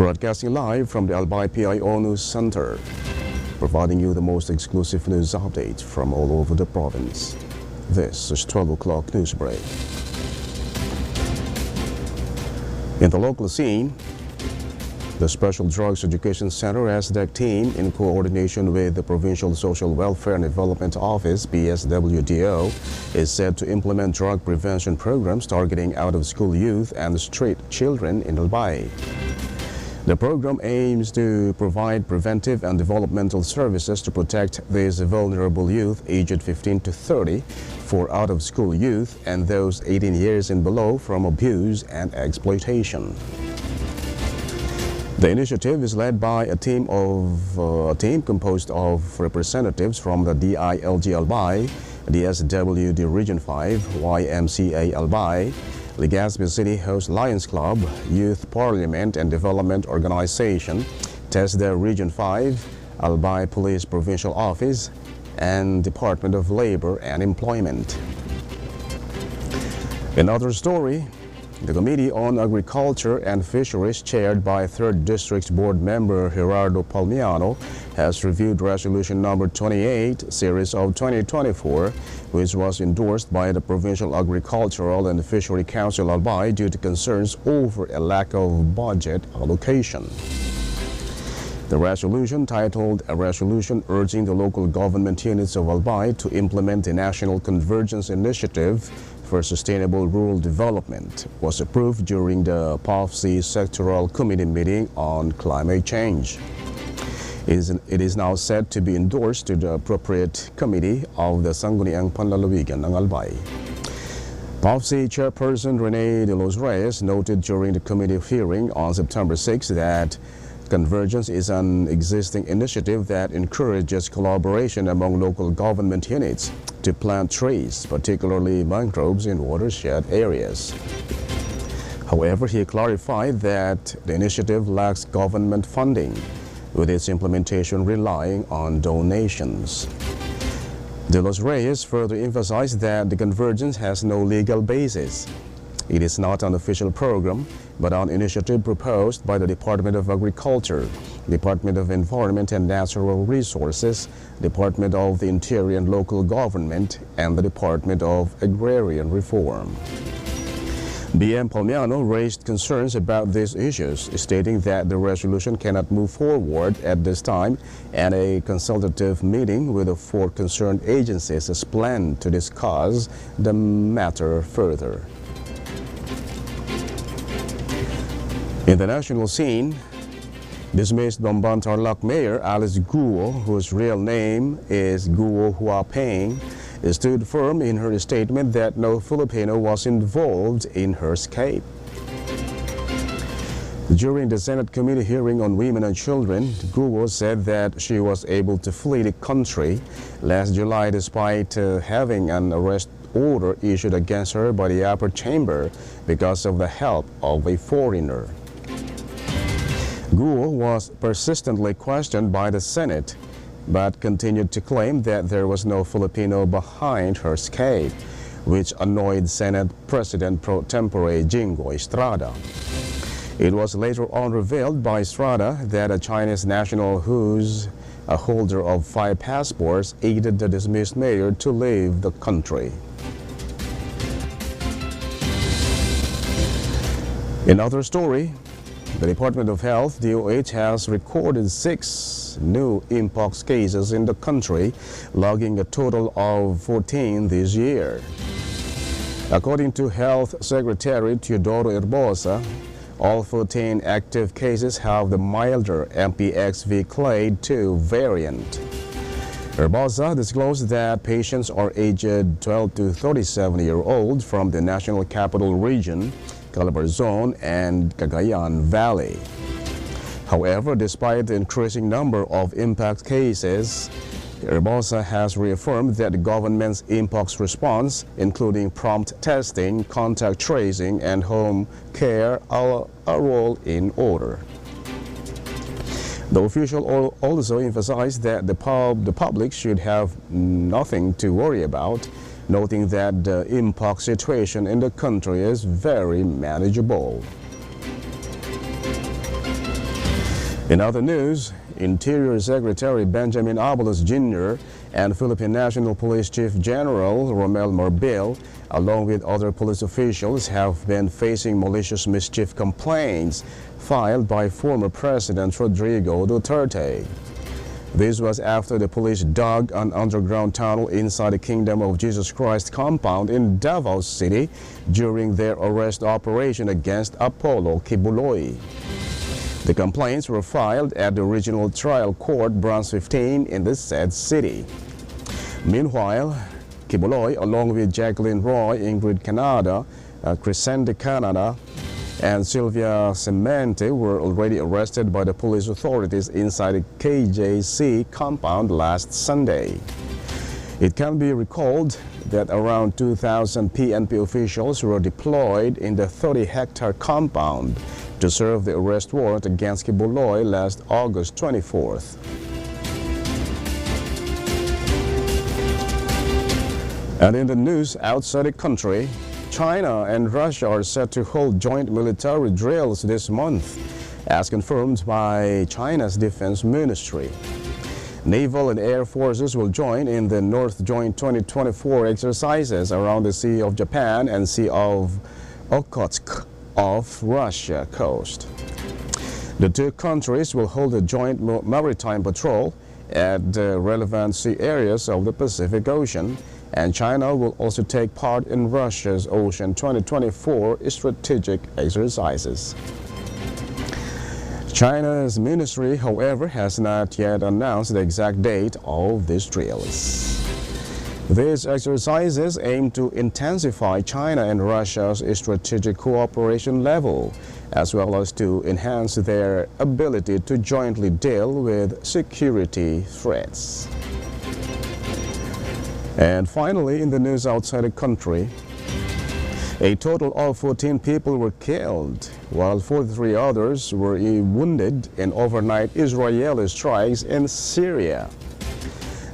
Broadcasting live from the Albay PIO News Center, providing you the most exclusive news updates from all over the province. This is 12 o'clock Newsbreak. In the local scene, the Special Drugs Education Center SDEC team, in coordination with the Provincial Social Welfare and Development Office (PSWDO), is set to implement drug prevention programs targeting out-of-school youth and street children in Albay. The program aims to provide preventive and developmental services to protect these vulnerable youth aged 15 to 30 for out-of-school youth and those 18 years and below from abuse and exploitation. The initiative is led by a team composed of representatives from the DILG Albay, DSWD Region 5, YMCA Albay, Legazpi City Host Lions Club, Youth Parliament and Development Organization, TESDA Region 5, Albay Police Provincial Office, and Department of Labor and Employment. Another story, the Committee on Agriculture and Fisheries, chaired by 3rd District Board member Gerardo Palmiano, has reviewed Resolution Number 28, Series of 2024, which was endorsed by the Provincial Agricultural and Fishery Council Albay due to concerns over a lack of budget allocation. The resolution, titled "A Resolution Urging the Local Government Units of Albay to Implement the National Convergence Initiative for Sustainable Rural Development," was approved during the POFC Sectoral Committee meeting on climate change. It is now set to be endorsed to the appropriate committee of the Sangguniang Panlalawigan ng Albay. POFC Chairperson Rene de los Reyes noted during the committee hearing on September 6 that Convergence is an existing initiative that encourages collaboration among local government units to plant trees, particularly mangroves in watershed areas. However, he clarified that the initiative lacks government funding, with its implementation relying on donations. De los Reyes further emphasized that the Convergence has no legal basis. It is not an official program, but an initiative proposed by the Department of Agriculture, Department of Environment and Natural Resources, Department of the Interior and Local Government, and the Department of Agrarian Reform. BM Palmiano raised concerns about these issues, stating that the resolution cannot move forward at this time, and a consultative meeting with the 4 concerned agencies is planned to discuss the matter further. In the national scene, dismissed Bamban Tarlac Mayor Alice Guo, whose real name is Guo Huapeng, stood firm in her statement that no Filipino was involved in her escape. During the Senate Committee hearing on Women and Children, Guo said that she was able to flee the country last July despite having an arrest order issued against her by the upper chamber because of the help of a foreigner. Guo was persistently questioned by the Senate, but continued to claim that there was no Filipino behind her escape, which annoyed Senate President pro tempore Jingo Estrada. It was later on revealed by Estrada that a Chinese national who's a holder of 5 passports aided the dismissed mayor to leave the country. Another story, the Department of Health, DOH, has recorded 6 new mpox cases in the country, logging a total of 14 this year. According to Health Secretary Teodoro Herbosa, all 14 active cases have the milder MPXV clade 2 variant. Herbosa disclosed that patients are aged 12 to 37-year-old from the National Capital Region, Calabarzon, and Cagayan Valley. However, despite the increasing number of mpox cases, Herbosa has reaffirmed that the government's mpox response, including prompt testing, contact tracing, and home care, are all in order. The official also emphasized that the public should have nothing to worry about, noting that the mpox situation in the country is very manageable. In other news, Interior Secretary Benjamin Abalos Jr. and Philippine National Police Chief General Romel Marbil, along with other police officials, have been facing malicious mischief complaints filed by former President Rodrigo Duterte. This was after the police dug an underground tunnel inside the Kingdom of Jesus Christ compound in Davao City during their arrest operation against Apollo Kibuloy. The complaints were filed at the Regional Trial Court, Branch 15 in the said city. Meanwhile, Kibuloy, along with Jacqueline Roy, Ingrid Canada, Crescende Canada, and Sylvia Semente were already arrested by the police authorities inside the KJC compound last Sunday. It can be recalled that around 2,000 PNP officials were deployed in the 30-hectare compound to serve the arrest warrant against Kibuloy last August 24th. And in the news outside the country, China and Russia are set to hold joint military drills this month, as confirmed by China's Defense Ministry. Naval and Air Forces will join in the North Joint 2024 exercises around the Sea of Japan and Sea of Okhotsk off Russia coast. The two countries will hold a joint maritime patrol at the relevant sea areas of the Pacific Ocean, and China will also take part in Russia's Ocean 2024 strategic exercises. China's ministry, however, has not yet announced the exact date of these drills. These exercises aim to intensify China and Russia's strategic cooperation level, as well as to enhance their ability to jointly deal with security threats. And finally, in the news outside the country, a total of 14 people were killed, while 43 others were wounded in overnight Israeli strikes in Syria.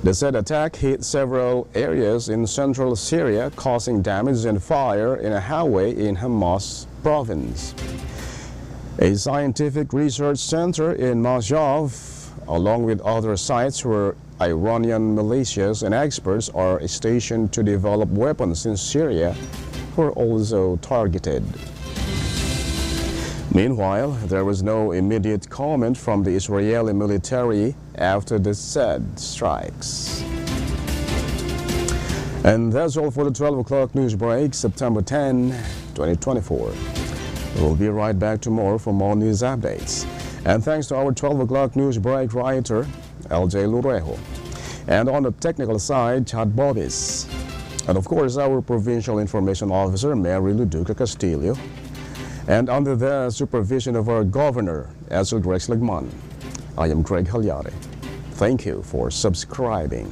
The said attack hit several areas in central Syria, causing damage and fire in a highway in Hamas province. A scientific research center in Masjav, along with other sites where Iranian militias and experts are stationed to develop weapons in Syria, were also targeted. Meanwhile, there was no immediate comment from the Israeli military after the said strikes. And that's all for the 12 o'clock news break, September 10, 2024. We'll be right back tomorrow for more news updates. And thanks to our 12 o'clock news break writer, LJ Lurejo. And on the technical side, Chad Bobis. And of course, our Provincial Information Officer, Mary Luduca Castillo. And under the supervision of our Governor, Ezel Grex Legman, I am Greg Hallare. Thank you for subscribing.